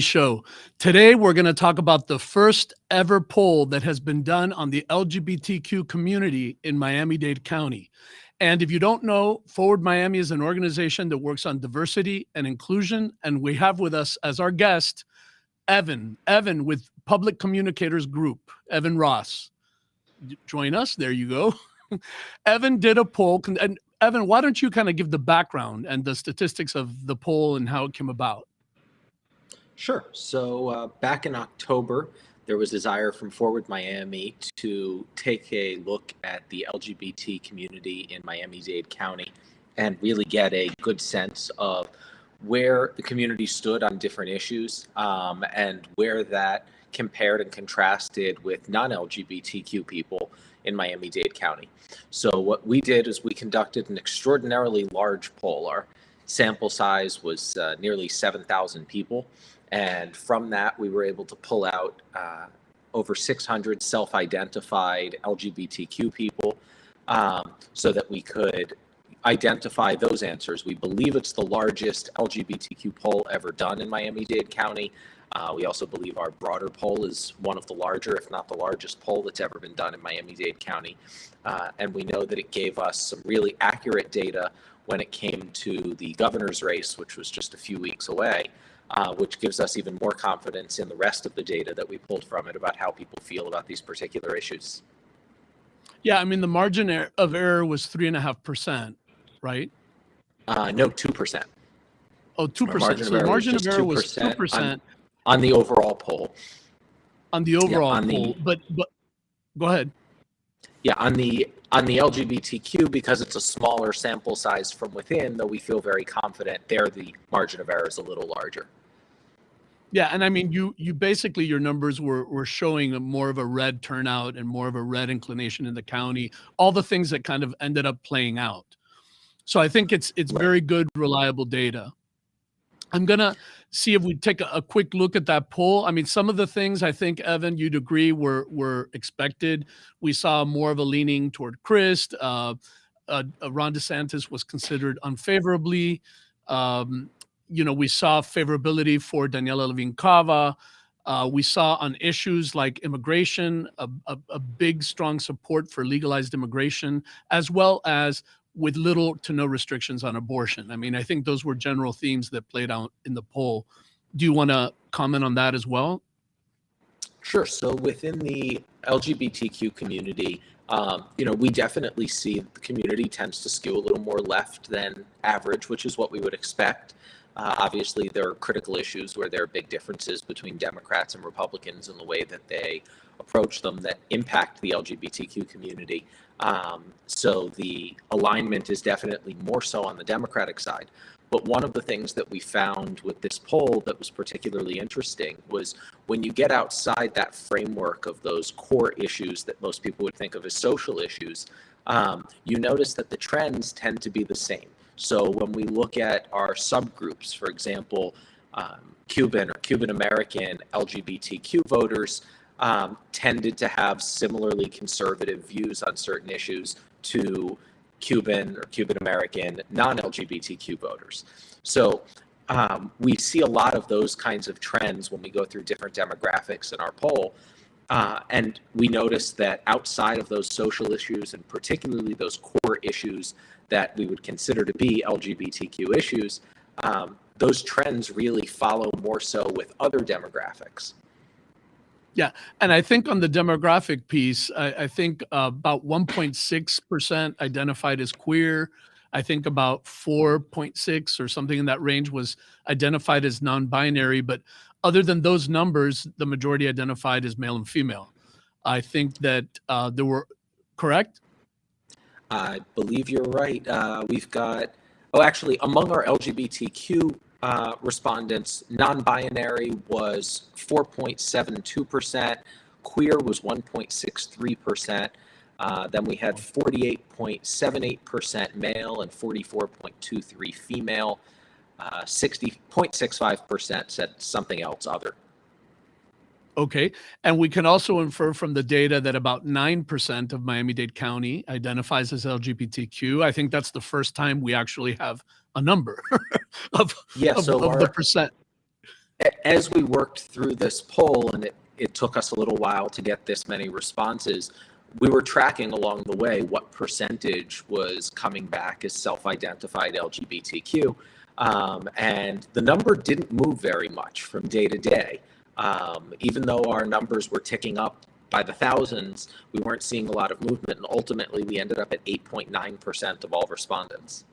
Show. Today, we're going to talk about the first ever poll that has been done on the LGBTQ community in Miami-Dade County. And if you don't know, Forward Miami is an organization that works on diversity and inclusion. And we have with us as our guest, Evan with Public Communicators Group, Evan Ross. Join us. There you go. Evan did a poll. And Evan, why don't you kind of give the background and the statistics of the poll and how it came about? Sure. So back in October, there was desire from Forward Miami to take a look at the LGBT community in Miami-Dade County and really get a good sense of where the community stood on different issues and where that compared and contrasted with non-LGBTQ people in Miami-Dade County. So what we did is we conducted an extraordinarily large poll. Our sample size was nearly 7,000 people. And from that, we were able to pull out over 600 self-identified LGBTQ people so that we could identify those answers. We believe it's the largest LGBTQ poll ever done in Miami-Dade County. We also believe our broader poll is one of the larger, if not the largest poll that's ever been done in Miami-Dade County. And we know that it gave us some really accurate data when it came to the governor's race, which was just a few weeks away. Which gives us even more confidence in the rest of the data that we pulled from it about how people feel about these particular issues. Yeah, I mean, the margin of error was 3.5%, right? No, 2%. Oh, 2%. So the margin of error was 2% on the overall poll. On the overall poll, but go ahead. Yeah, on the LGBTQ, because it's a smaller sample size from within, though we feel very confident there, the margin of error is a little larger. Yeah, and I mean, you basically, your numbers were showing more of a red turnout and more of a red inclination in the county, all the things that kind of ended up playing out. So I think it's right. Very good, reliable data. I'm going to see if we take a quick look at that poll. I mean, some of the things I think, Evan, you'd agree were expected. We saw more of a leaning toward Christ. Ron DeSantis was considered unfavorably. We saw favorability for Daniela Levine Cava. We saw on issues like immigration, a big, strong support for legalized immigration, as well as with little to no restrictions on abortion. I mean, I think those were general themes that played out in the poll. Do you want to comment on that as well? Sure. So within the LGBTQ community, we definitely see the community tends to skew a little more left than average, which is what we would expect. Obviously, there are critical issues where there are big differences between Democrats and Republicans in the way that they approach them that impact the LGBTQ community. So the alignment is definitely more so on the Democratic side. But one of the things that we found with this poll that was particularly interesting was when you get outside that framework of those core issues that most people would think of as social issues, you notice that the trends tend to be the same. So when we look at our subgroups, for example, Cuban or Cuban American LGBTQ voters tended to have similarly conservative views on certain issues to Cuban or Cuban American non-LGBTQ voters. So we see a lot of those kinds of trends when we go through different demographics in our poll. And we notice that outside of those social issues, and particularly those core issues that we would consider to be LGBTQ issues, those trends really follow more so with other demographics. Yeah, and I think on the demographic piece, I think about 1.6% identified as queer. I think about 4.6 or something in that range was identified as non-binary. But other than those numbers, the majority identified as male and female. I think that there were, correct? I believe you're right. We've got, among our LGBTQ respondents, non-binary was 4.72%, queer was 1.63%, then we had 48.78% male and 44.23% female, 60.65% said something else other. Okay. And we can also infer from the data that about 9% of Miami-Dade County identifies as LGBTQ. I think that's the first time we actually have a number of the percent. As we worked through this poll, and it took us a little while to get this many responses, we were tracking along the way what percentage was coming back as self-identified LGBTQ. And the number didn't move very much from day to day. Even though our numbers were ticking up by the thousands, we weren't seeing a lot of movement. And ultimately, we ended up at 8.9% of all respondents.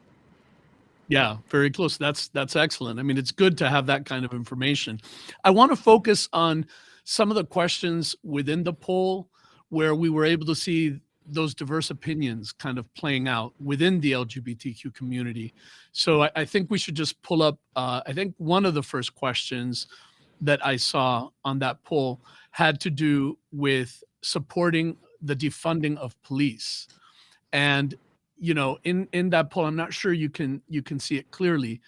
Yeah, very close. That's excellent. I mean, it's good to have that kind of information. I want to focus on some of the questions within the poll where we were able to see those diverse opinions kind of playing out within the LGBTQ community. So I think we should just pull up, I think one of the first questions that I saw on that poll had to do with supporting the defunding of police. And you know, in that poll, I'm not sure you can see it clearly,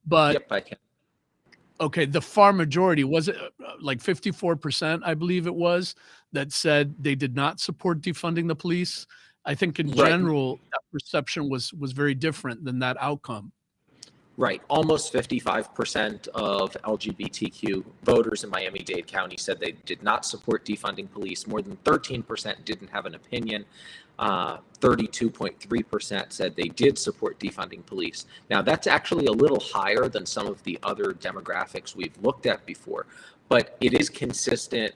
but Yep, I can. okay, the far majority, was it like 54%, I believe it was, that said they did not support defunding the police? I think in Right. general, that perception was very different than that outcome. Right. Almost 55% of LGBTQ voters in Miami-Dade County said they did not support defunding police. More than 13% didn't have an opinion. 32.3% said they did support defunding police. Now, that's actually a little higher than some of the other demographics we've looked at before, but it is consistent.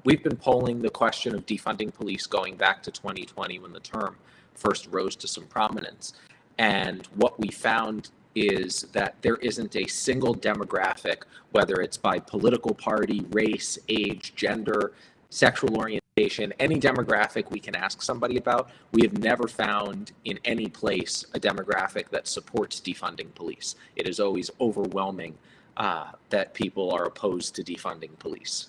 We've been polling the question of defunding police going back to 2020 when the term first rose to some prominence. And what we found is that there isn't a single demographic, whether it's by political party, race, age, gender, sexual orientation, any demographic we can ask somebody about, we have never found in any place a demographic that supports defunding police. It is always overwhelming that people are opposed to defunding police.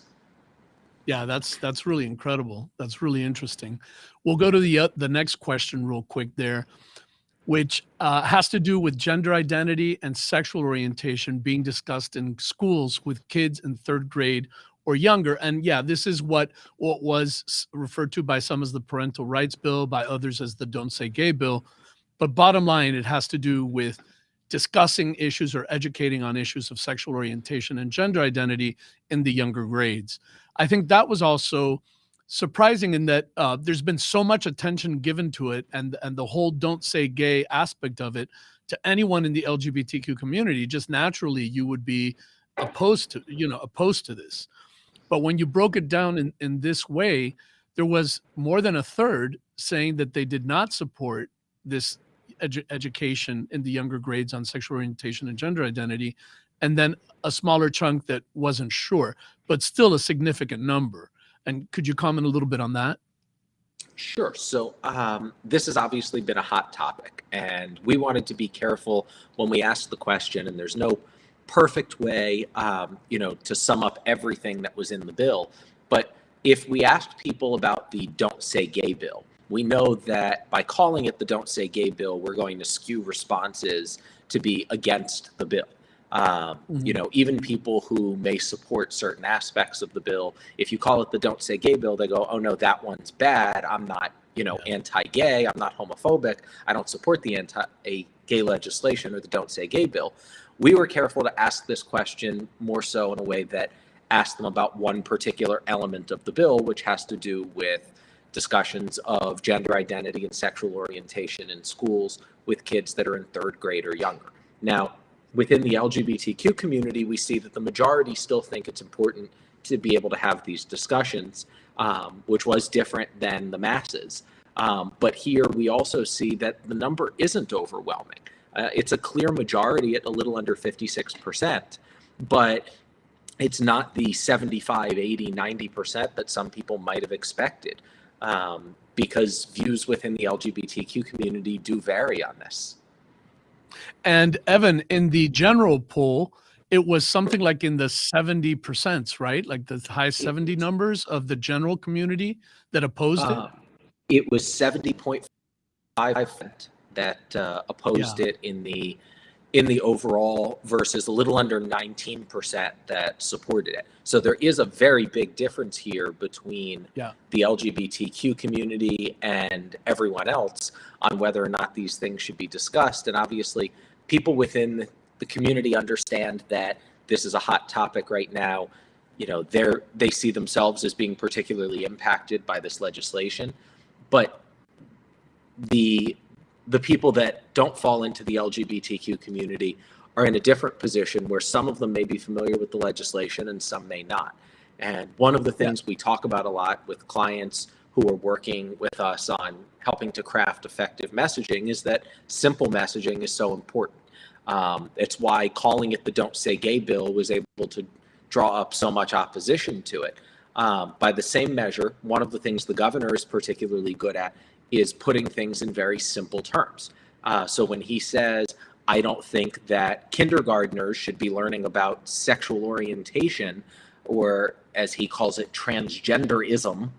Yeah, that's really incredible. That's really interesting. We'll go to the next question real quick there, which has to do with gender identity and sexual orientation being discussed in schools with kids in third grade or younger. And yeah, this is what was referred to by some as the parental rights bill, by others as the Don't Say Gay bill. But bottom line, it has to do with discussing issues or educating on issues of sexual orientation and gender identity in the younger grades. I think that was also surprising in that there's been so much attention given to it, and the whole Don't Say Gay aspect of it to anyone in the LGBTQ community. Just naturally, you would be opposed to this. But when you broke it down in this way, there was more than a third saying that they did not support this education in the younger grades on sexual orientation and gender identity, and then a smaller chunk that wasn't sure, but still a significant number. And could you comment a little bit on that? Sure. So this has obviously been a hot topic, and we wanted to be careful when we asked the question, and there's no perfect way, to sum up everything that was in the bill. But if we asked people about the Don't Say Gay bill, we know that by calling it the Don't Say Gay bill, we're going to skew responses to be against the bill. Even people who may support certain aspects of the bill, if you call it the Don't Say Gay bill, they go, oh no, that one's bad. I'm not, anti-gay. I'm not homophobic. I don't support the anti-gay legislation or the Don't Say Gay bill. We were careful to ask this question more so in a way that asked them about one particular element of the bill, which has to do with discussions of gender identity and sexual orientation in schools with kids that are in third grade or younger. Now, within the LGBTQ community, we see that the majority still think it's important to be able to have these discussions, which was different than the masses. But here we also see that the number isn't overwhelming. It's a clear majority at a little under 56%, but it's not the 75, 80, 90% that some people might have expected, because views within the LGBTQ community do vary on this. And Evan, in the general poll, it was something like in the 70%, right? Like the high 70 numbers of the general community that opposed it? It was 70.5% that opposed it in the overall versus a little under 19% that supported it. So there is a very big difference here between the LGBTQ community and everyone else on whether or not these things should be discussed. And obviously, people within the community understand that this is a hot topic right now. They see themselves as being particularly impacted by this legislation, but the people that don't fall into the LGBTQ community are in a different position, where some of them may be familiar with the legislation and some may not. And one of the things we talk about a lot with clients who are working with us on helping to craft effective messaging is that simple messaging is so important. It's why calling it the Don't Say Gay bill was able to draw up so much opposition to it. By the same measure, one of the things the governor is particularly good at is putting things in very simple terms. So when he says, I don't think that kindergartners should be learning about sexual orientation, or as he calls it, transgenderism,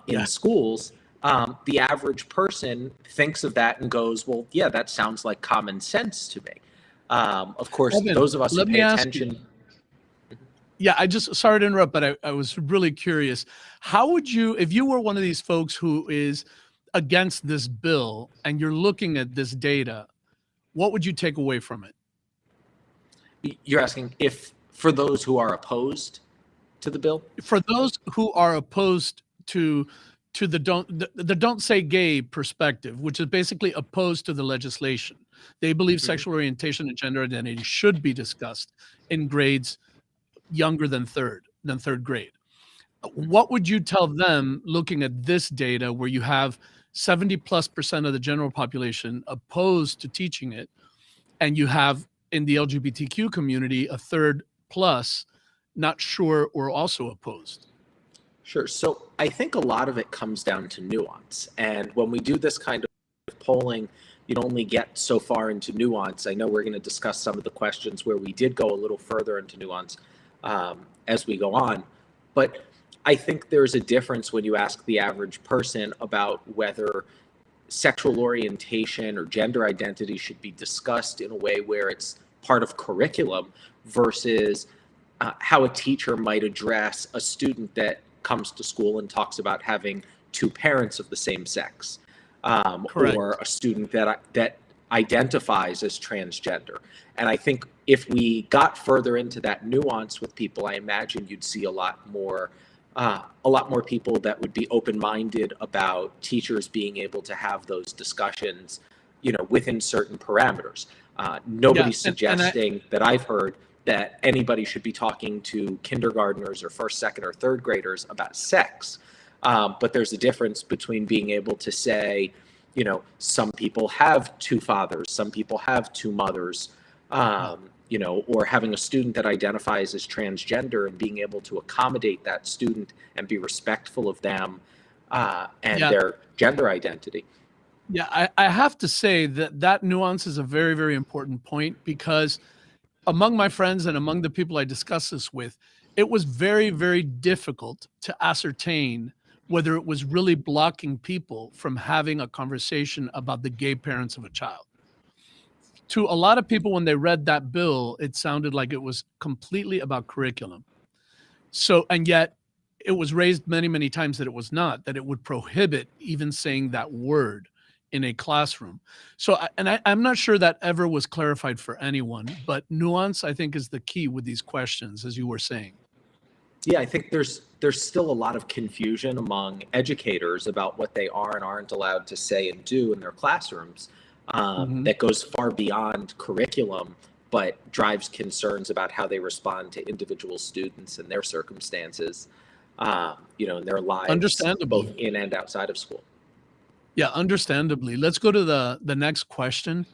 in schools, the average person thinks of that and goes, well, yeah, that sounds like common sense to me. Of course, Evan, those of us who let me pay ask attention. Yeah, sorry to interrupt, but I was really curious. How would you, if you were one of these folks who is against this bill and you're looking at this data, what would you take away from it? You're asking if for those who are opposed to the bill? For those who are opposed to the don't say gay perspective, which is basically opposed to the legislation. They believe sexual orientation and gender identity should be discussed in grades younger than third grade. What would you tell them looking at this data, where you have 70+% of the general population opposed to teaching it, and you have in the LGBTQ community a third plus not sure or also opposed? Sure. So I think a lot of it comes down to nuance. And when we do this kind of polling, you only get so far into nuance. I know we're going to discuss some of the questions where we did go a little further into nuance as we go on. But I think there's a difference when you ask the average person about whether sexual orientation or gender identity should be discussed in a way where it's part of curriculum versus how a teacher might address a student that comes to school and talks about having two parents of the same sex, or a student that identifies as transgender. And I think if we got further into that nuance with people, I imagine you'd see a lot more people that would be open-minded about teachers being able to have those discussions, within certain parameters. Nobody's suggesting that I've heard that anybody should be talking to kindergartners or first, second, or third graders about sex. But there's a difference between being able to say, some people have two fathers, some people have two mothers, or having a student that identifies as transgender and being able to accommodate that student and be respectful of them and their gender identity. Yeah, I have to say that nuance is a very, very important point, because among my friends and among the people I discuss this with, it was very, very difficult to ascertain whether it was really blocking people from having a conversation about the gay parents of a child. To a lot of people, when they read that bill, it sounded like it was completely about curriculum. So, and yet it was raised many, many times that it was not, that it would prohibit even saying that word in a classroom. So, I'm not sure that ever was clarified for anyone, but nuance, I think, is the key with these questions, as you were saying. Yeah, I think there's still a lot of confusion among educators about what they are and aren't allowed to say and do in their classrooms. That goes far beyond curriculum, but drives concerns about how they respond to individual students and their circumstances, in their lives, Understandable, both in and outside of school. Yeah, understandably. Let's go to the next question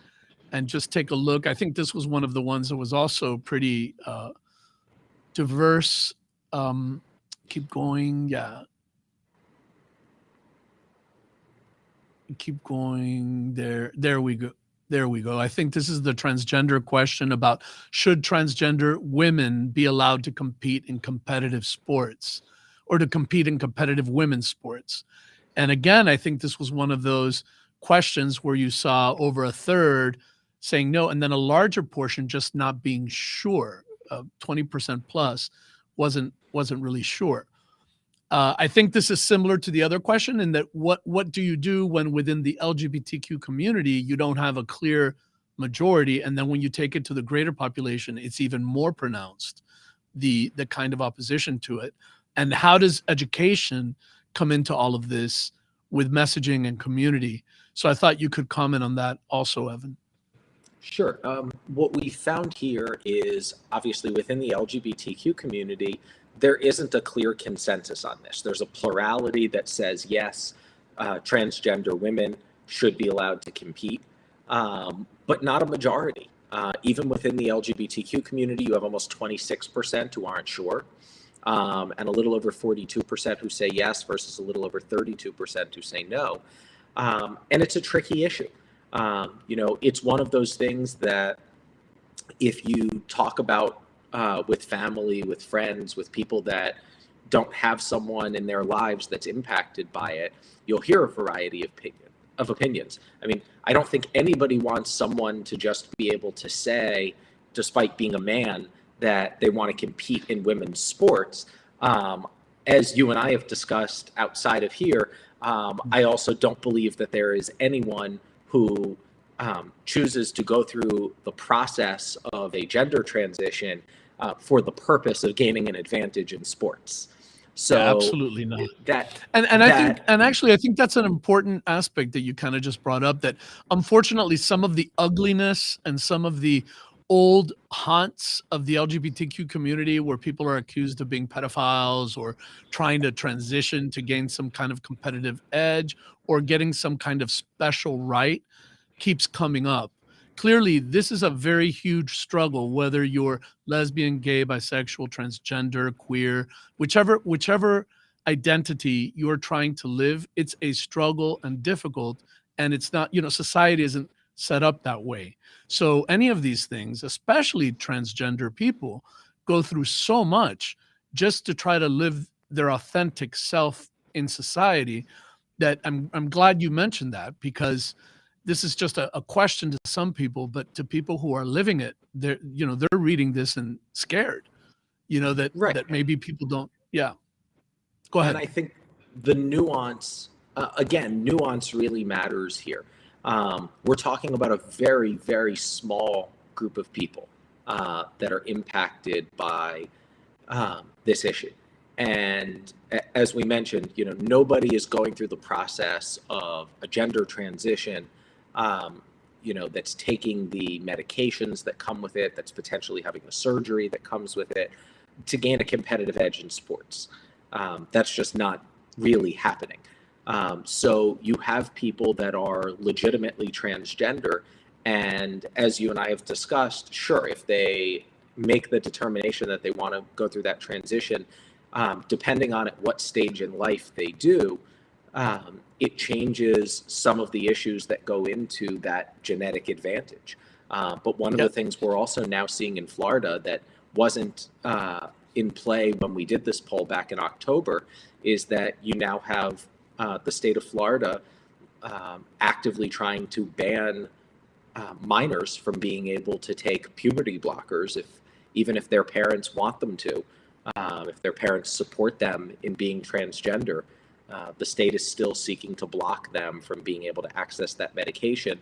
and just take a look. I think this was one of the ones that was also pretty diverse. Keep going. Yeah. Keep going. There we go. There we go. I think this is the transgender question about, should transgender women be allowed to compete in competitive sports, or to compete in competitive women's sports? And again, I think this was one of those questions where you saw over a third saying no, and then a larger portion just not being sure. 20% plus wasn't really sure. I think this is similar to the other question, in that what do you do when within the LGBTQ community you don't have a clear majority. And then when you take it to the greater population, it's even more pronounced, the kind of opposition to it. And how does education come into all of this with messaging and community? So I thought you could comment on that also, Evan. Sure. What we found here is obviously within the LGBTQ community, there isn't a clear consensus on this. There's a plurality that says, yes, transgender women should be allowed to compete, but not a majority. Even within the LGBTQ community, you have almost 26% who aren't sure, and a little over 42% who say yes versus a little over 32% who say no. And it's a tricky issue. It's one of those things that if you talk about with family, with friends, with people that don't have someone in their lives that's impacted by it, you'll hear a variety of opinions. I mean, I don't think anybody wants someone to just be able to say, despite being a man, that they want to compete in women's sports. As you and I have discussed outside of here, I also don't believe that there is anyone who chooses to go through the process of a gender transition for the purpose of gaining an advantage in sports. So yeah, absolutely not. I think that's an important aspect that you kind of just brought up, that unfortunately some of the ugliness and some of the old haunts of the LGBTQ community, where people are accused of being pedophiles or trying to transition to gain some kind of competitive edge or getting some kind of special right, keeps coming up. Clearly, this is a very huge struggle, whether you're lesbian, gay, bisexual, transgender, queer, whichever identity you're trying to live. It's a struggle and difficult, and it's not, society isn't set up that way. So any of these things, especially transgender people, go through so much just to try to live their authentic self in society, that I'm glad you mentioned that, because this is just a question to some people, but to people who are living it, they're reading this and scared, that right. that maybe people don't. Yeah. Go ahead. And I think the nuance, nuance really matters here. We're talking about a very, very small group of people that are impacted by this issue. And as we mentioned, nobody is going through the process of a gender transition, that's taking the medications that come with it, that's potentially having the surgery that comes with it to gain a competitive edge in sports. That's just not really happening. So you have people that are legitimately transgender, and as you and I have discussed, sure, if they make the determination that they want to go through that transition, depending on at what stage in life they do, it changes some of the issues that go into that genetic advantage. But one of the things we're also now seeing in Florida that wasn't in play when we did this poll back in October is that you now have the state of Florida actively trying to ban minors from being able to take puberty blockers, even if their parents want them to, if their parents support them in being transgender. The state is still seeking to block them from being able to access that medication,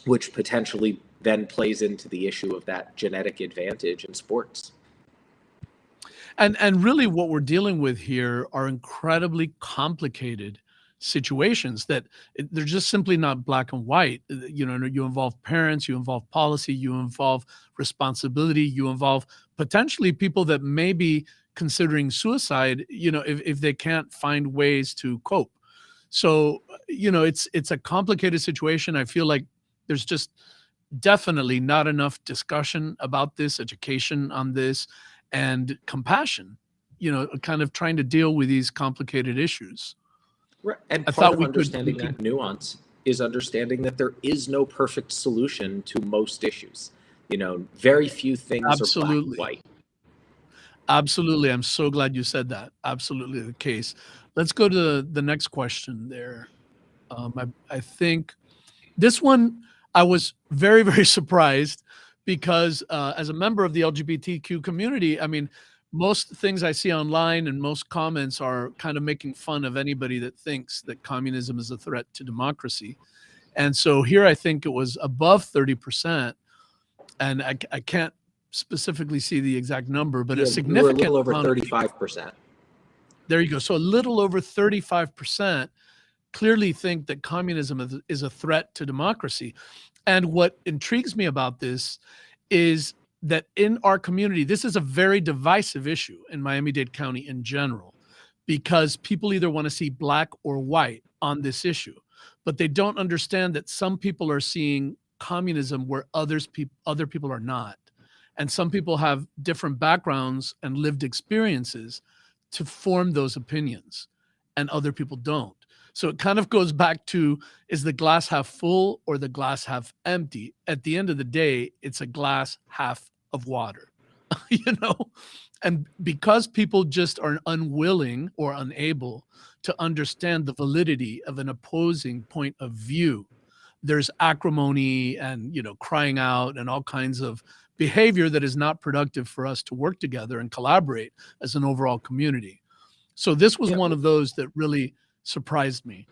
which potentially then plays into the issue of that genetic advantage in sports. And really what we're dealing with here are incredibly complicated situations that they're just simply not black and white. You involve parents, you involve policy, you involve responsibility, you involve potentially people that may be considering suicide, if they can't find ways to cope. So, it's a complicated situation. I feel like there's just definitely not enough discussion about this, education on this, and compassion, kind of trying to deal with these complicated issues. Right. And part of understanding that nuance is understanding that there is no perfect solution to most issues. Very few things are black and white. Absolutely. I'm so glad you said that. Absolutely the case. Let's go to the next question there. I think this one, I was very, very surprised because as a member of the LGBTQ community, I mean, most things I see online and most comments are kind of making fun of anybody that thinks that communism is a threat to democracy. And so here I think it was above 30%. And I can't specifically see the exact number, but Yeah, a we were a significant little over amount of people, 35%. there you go. So a little over 35% clearly think that communism is a threat to democracy. And what intrigues me about this is that in our community, this is a very divisive issue in Miami-Dade County in general, because people either want to see black or white on this issue, but they don't understand that some people are seeing communism where other people are not. And some people have different backgrounds and lived experiences to form those opinions, and other people don't. So it kind of goes back to, is the glass half full or the glass half empty? At the end of the day, it's a glass half of water, you know? And because people just are unwilling or unable to understand the validity of an opposing point of view, there's acrimony and, crying out and all kinds of behavior that is not productive for us to work together and collaborate as an overall community. So this was Yeah. one of those that really surprised me.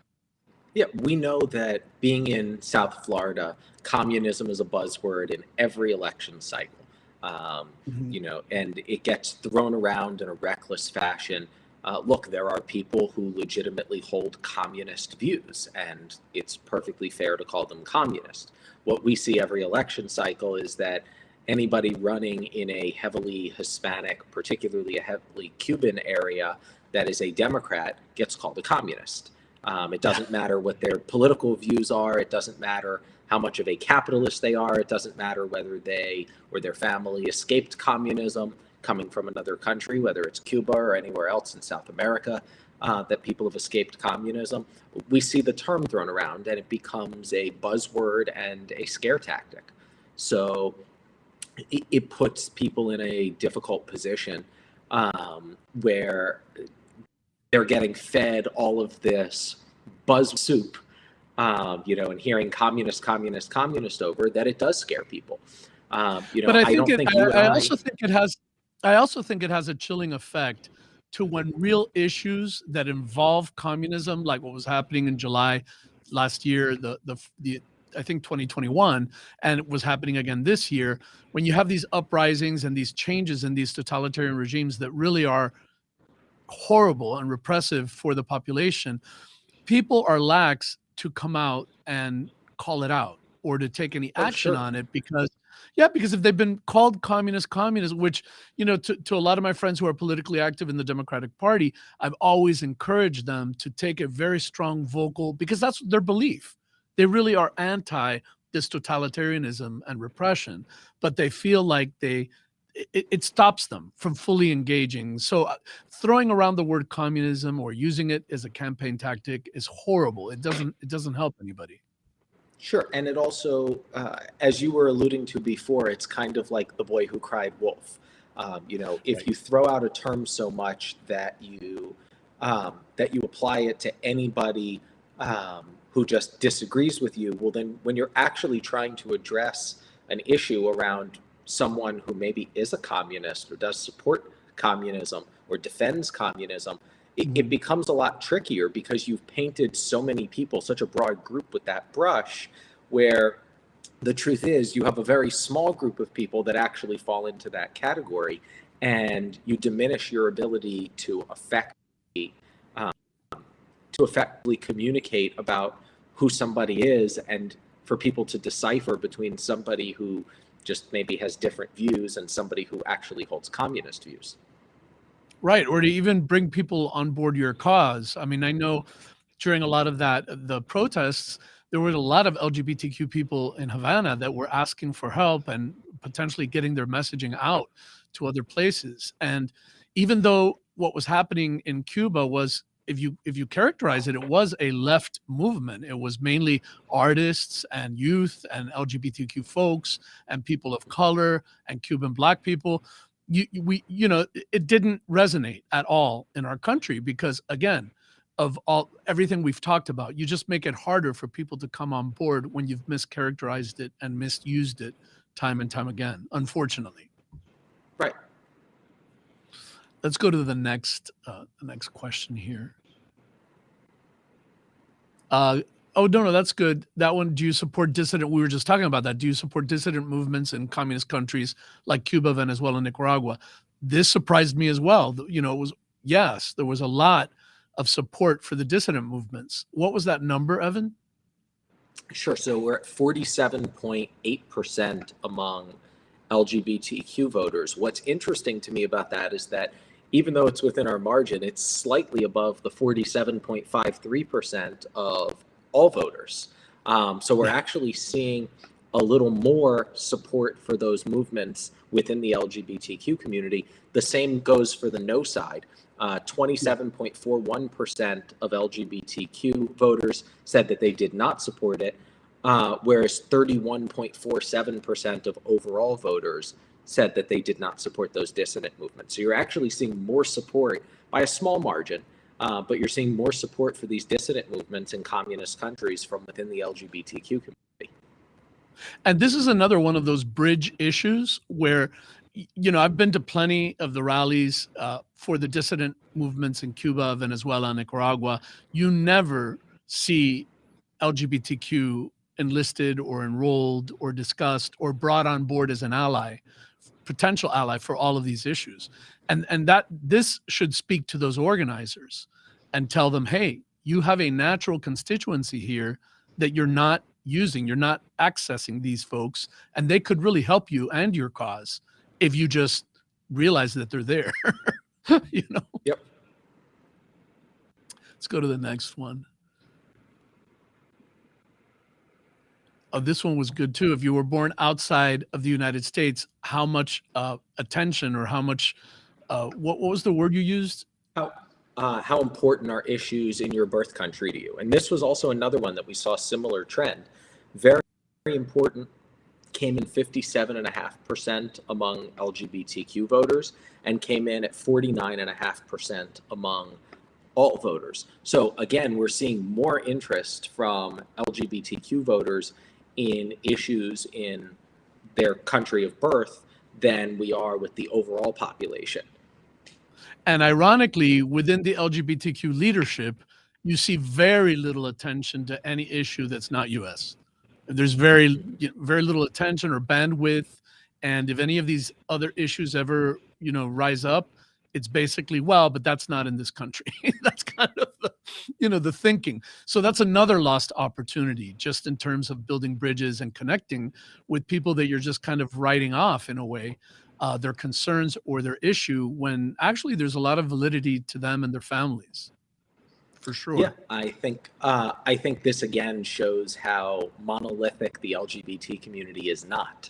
Yeah, we know that being in South Florida, communism is a buzzword in every election cycle. And it gets thrown around in a reckless fashion. Look, there are people who legitimately hold communist views, and it's perfectly fair to call them communist. What we see every election cycle is that anybody running in a heavily Hispanic, particularly a heavily Cuban area that is a Democrat, gets called a communist. It doesn't matter what their political views are. It doesn't matter how much of a capitalist they are. It doesn't matter whether they or their family escaped communism coming from another country, whether it's Cuba or anywhere else in South America, that people have escaped communism. We see the term thrown around and it becomes a buzzword and a scare tactic. So it puts people in a difficult position where they're getting fed all of this buzz soup, and hearing communist, communist, communist over that, it does scare people. But I don't think you and I also think it has a chilling effect to when real issues that involve communism, like what was happening in July last year, the I think 2021, and it was happening again this year, when you have these uprisings and these changes in these totalitarian regimes that really are horrible and repressive for the population, people are lax to come out and call it out or to take any action on it, because if they've been called communist, which, to a lot of my friends who are politically active in the Democratic Party, I've always encouraged them to take a very strong vocal, because that's their belief. They really are anti this totalitarianism and repression, but they feel like it stops them from fully engaging. So throwing around the word communism or using it as a campaign tactic is horrible. It doesn't help anybody. Sure. And it also, as you were alluding to before, it's kind of like the boy who cried wolf. If Right. you throw out a term so much that you apply it to anybody who just disagrees with you, well, then when you're actually trying to address an issue around someone who maybe is a communist or does support communism or defends communism, it becomes a lot trickier, because you've painted so many people, such a broad group, with that brush, where the truth is you have a very small group of people that actually fall into that category, and you diminish your ability to effectively communicate about who somebody is, and for people to decipher between somebody who just maybe has different views and somebody who actually holds communist views. Right. Or to even bring people on board your cause. I mean, I know during a lot of the protests, there were a lot of LGBTQ people in Havana that were asking for help and potentially getting their messaging out to other places. And even though what was happening in Cuba was, if you characterize it, it was a left movement. It was mainly artists and youth and LGBTQ folks and people of color and Cuban Black people. It didn't resonate at all in our country because, again, of everything we've talked about, you just make it harder for people to come on board when you've mischaracterized it and misused it time and time again, unfortunately. Right. Let's go to the next question here. Oh, no, that's good. That one, do you support dissident? We were just talking about that. Do you support dissident movements in communist countries like Cuba, Venezuela, Nicaragua? This surprised me as well. You know, it was, yes, there was a lot of support for the dissident movements. What was that number, Evan? Sure. So we're at 47.8% among LGBTQ voters. What's interesting to me about that is that even though it's within our margin, it's slightly above the 47.53% of all voters. So we're actually seeing a little more support for those movements within the LGBTQ community. The same goes for the no side. 27.41% of LGBTQ voters said that they did not support it, whereas 31.47% of overall voters said that they did not support those dissident movements. So you're actually seeing more support by a small margin, but you're seeing more support for these dissident movements in communist countries from within the LGBTQ community. And this is another one of those bridge issues where, you know, I've been to plenty of the rallies for the dissident movements in Cuba, Venezuela, Nicaragua. You never see LGBTQ enlisted or enrolled or discussed or brought on board as an ally, potential ally for all of these issues. And that this should speak to those organizers and tell them, hey, you have a natural constituency here that you're not using, you're not accessing these folks, and they could really help you and your cause if you just realize that they're there. You know? Yep. Let's go to the next one. Oh, this one was good too. If you were born outside of the United States, how much attention or how much, what was the word you used? How important are issues in your birth country to you? And this was also another one that we saw a similar trend. Very, very important, came in 57.5% among LGBTQ voters and came in at 49.5% among all voters. So again, we're seeing more interest from LGBTQ voters in issues in their country of birth than we are with the overall population. And ironically, within the LGBTQ leadership, you see very little attention to any issue that's not U.S. There's very little attention or bandwidth. And if any of these other issues ever, you know, rise up, it's basically, well, but that's not in this country. That's kind of the, you know, the thinking. So that's another lost opportunity just in terms of building bridges and connecting with people that you're just kind of writing off in a way, their concerns or their issue, when actually there's a lot of validity to them and their families. For sure. Yeah, I think this again shows how monolithic the LGBT community is not.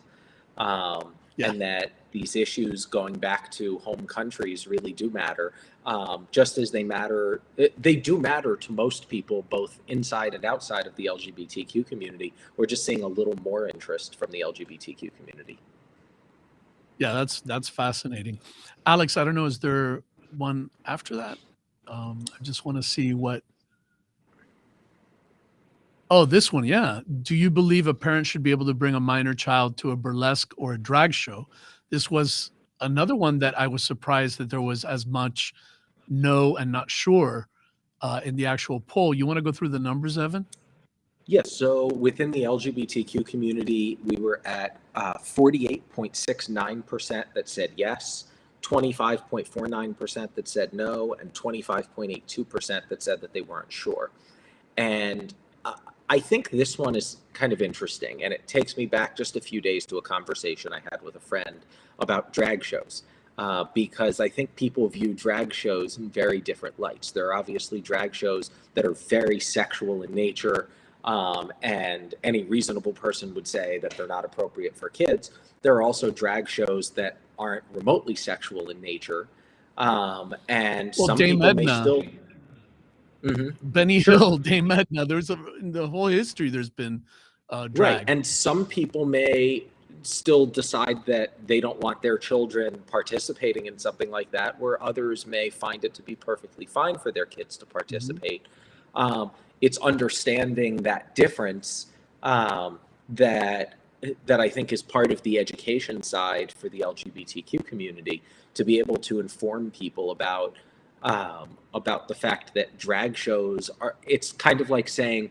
And that these issues going back to home countries really do matter, just as they do matter to most people, both inside and outside of the LGBTQ community. We're just seeing a little more interest from the LGBTQ community. Yeah, that's fascinating. Alex, I don't know, is there one after that? I just want to see what. Oh, this one, yeah. Do you believe a parent should be able to bring a minor child to a burlesque or a drag show? This was another one that I was surprised that there was as much no and not sure in the actual poll. You want to go through the numbers, Evan? Yes. So within the LGBTQ community, we were at 48.69% that said yes, 25.49% that said no, and 25.82% that said that they weren't sure. And I think this one is kind of interesting, and it takes me back just a few days to a conversation I had with a friend about drag shows, because I think people view drag shows in very different lights. There are obviously drag shows that are very sexual in nature, and any reasonable person would say that they're not appropriate for kids. There are also drag shows that aren't remotely sexual in nature, and some Dame people Edna. may still... Benny Hill, Dame Edna. There's in the whole history, there's been drag. Right, and some people may still decide that they don't want their children participating in something like that, where others may find it to be perfectly fine for their kids to participate. It's understanding that difference that I think is part of the education side for the LGBTQ community, to be able to inform people about the fact that drag shows are, it's kind of like saying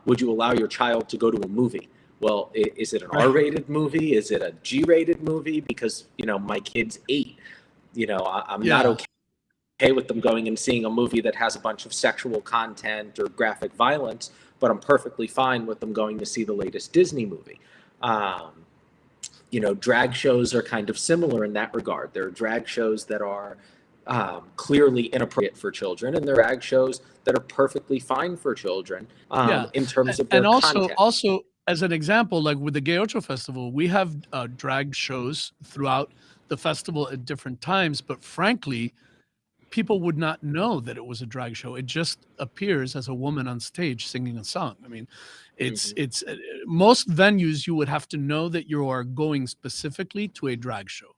Would you allow your child to go to a movie? Well, is it an R-rated movie? Is it a G-rated movie? Because, my kid's 8. I'm not okay with them going and seeing a movie that has a bunch of sexual content or graphic violence, but I'm perfectly fine with them going to see the latest Disney movie. Drag shows are kind of similar in that regard. There are drag shows that are clearly inappropriate for children, and there are drag shows that are perfectly fine for children in terms of their content. Also, as an example, like with the Gay Ocho Festival, we have drag shows throughout the festival at different times, but frankly, people would not know that it was a drag show. It just appears as a woman on stage singing a song. I mean, it's most venues you would have to know that you are going specifically to a drag show.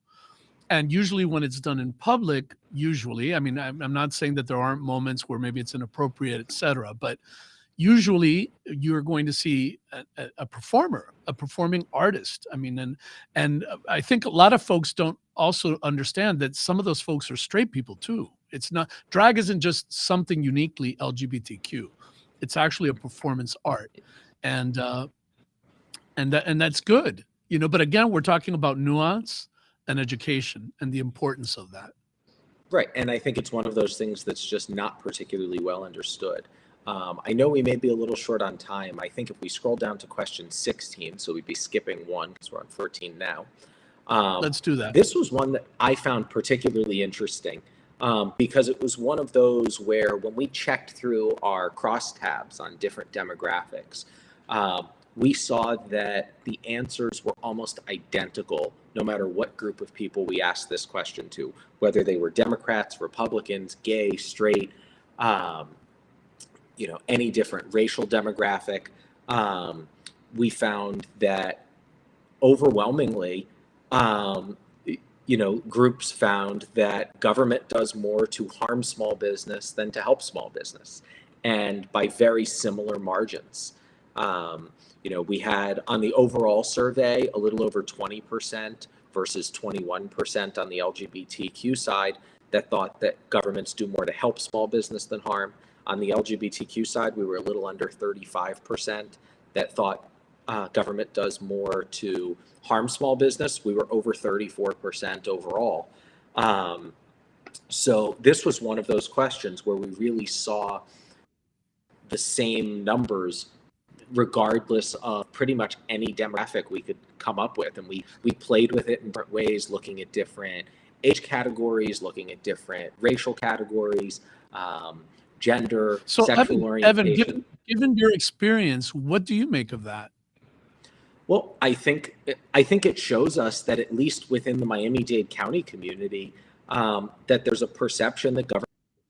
And usually when it's done in public, I mean, I'm not saying that there aren't moments where maybe it's inappropriate, et cetera, but usually you're going to see a performer, a performing artist. I mean, and I think a lot of folks don't also understand that some of those folks are straight people too. It's not, drag isn't just something uniquely LGBTQ. It's actually a performance art. And that's good, but again, we're talking about nuance and education and the importance of that. Right. And I think it's one of those things that's just not particularly well understood. I know we may be a little short on time. I think if we scroll down to question 16, so we'd be skipping one because we're on 14 now. Let's do that. This was one that I found particularly interesting because it was one of those where when we checked through our crosstabs on different demographics, we saw that the answers were almost identical no matter what group of people we asked this question to, whether they were Democrats, Republicans, gay, straight, any different racial demographic. We found that overwhelmingly, groups found that government does more to harm small business than to help small business, and by very similar margins. We had on the overall survey a little over 20% versus 21% on the LGBTQ side that thought that governments do more to help small business than harm. On the LGBTQ side, we were a little under 35% that thought government does more to harm small business. We were over 34% overall. So this was one of those questions where we really saw the same numbers regardless of pretty much any demographic we could come up with. And we played with it in different ways, looking at different age categories, looking at different racial categories, gender, sexual orientation. Evan, given your experience, what do you make of that? Well, I think it shows us that at least within the Miami-Dade County community, that there's a perception that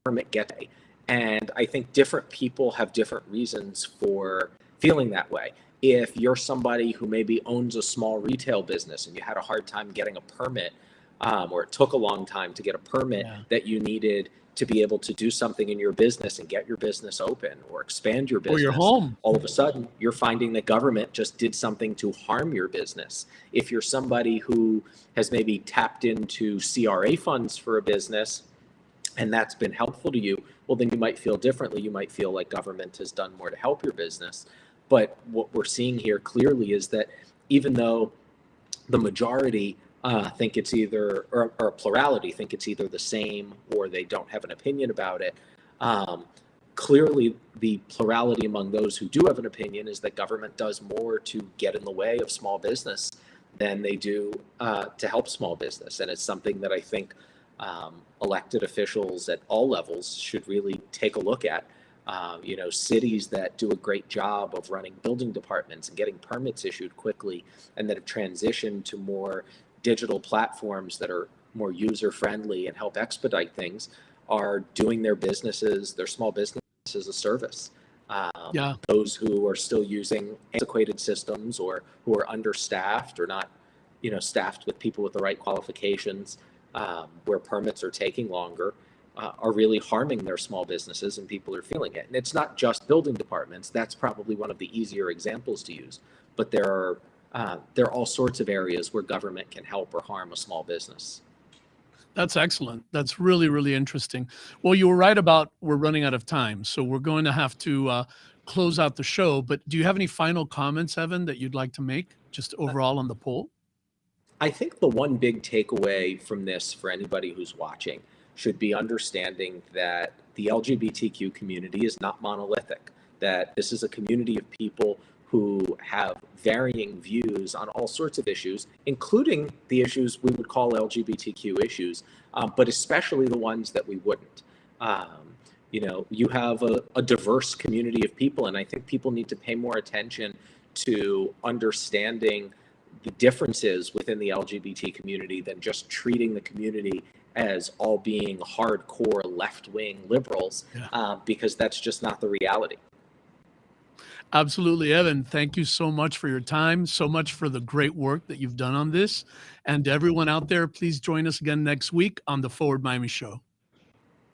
government gets it. And I think different people have different reasons for feeling that way. If you're somebody who maybe owns a small retail business and you had a hard time getting a permit, or it took a long time to get a permit that you needed to be able to do something in your business and get your business open or expand your business. Or your home. All of a sudden, you're finding that government just did something to harm your business. If you're somebody who has maybe tapped into CRA funds for a business and that's been helpful to you, well, then you might feel differently. You might feel like government has done more to help your business. But what we're seeing here clearly is that even though the majority think it's either, or a plurality think it's either the same or they don't have an opinion about it, clearly the plurality among those who do have an opinion is that government does more to get in the way of small business than they do to help small business. And it's something that I think elected officials at all levels should really take a look at. Cities that do a great job of running building departments and getting permits issued quickly and that have transitioned to more digital platforms that are more user-friendly and help expedite things are doing their small businesses a service. Those who are still using antiquated systems or who are understaffed or not, staffed with people with the right qualifications, where permits are taking longer, are really harming their small businesses, and people are feeling it. And it's not just building departments. That's probably one of the easier examples to use. But there are all sorts of areas where government can help or harm a small business. That's excellent. That's really, really interesting. Well, you were right about we're running out of time. So we're going to have to close out the show, but do you have any final comments, Evan, that you'd like to make just overall on the poll? I think the one big takeaway from this for anybody who's watching should be understanding that the LGBTQ community is not monolithic, that this is a community of people who have varying views on all sorts of issues, including the issues we would call LGBTQ issues, but especially the ones that we wouldn't. You have a diverse community of people, and I think people need to pay more attention to understanding the differences within the LGBT community than just treating the community as all being hardcore left-wing liberals, because that's just not the reality. Absolutely, Evan. Thank you so much for your time, so much for the great work that you've done on this. And to everyone out there, please join us again next week on the Forward Miami Show.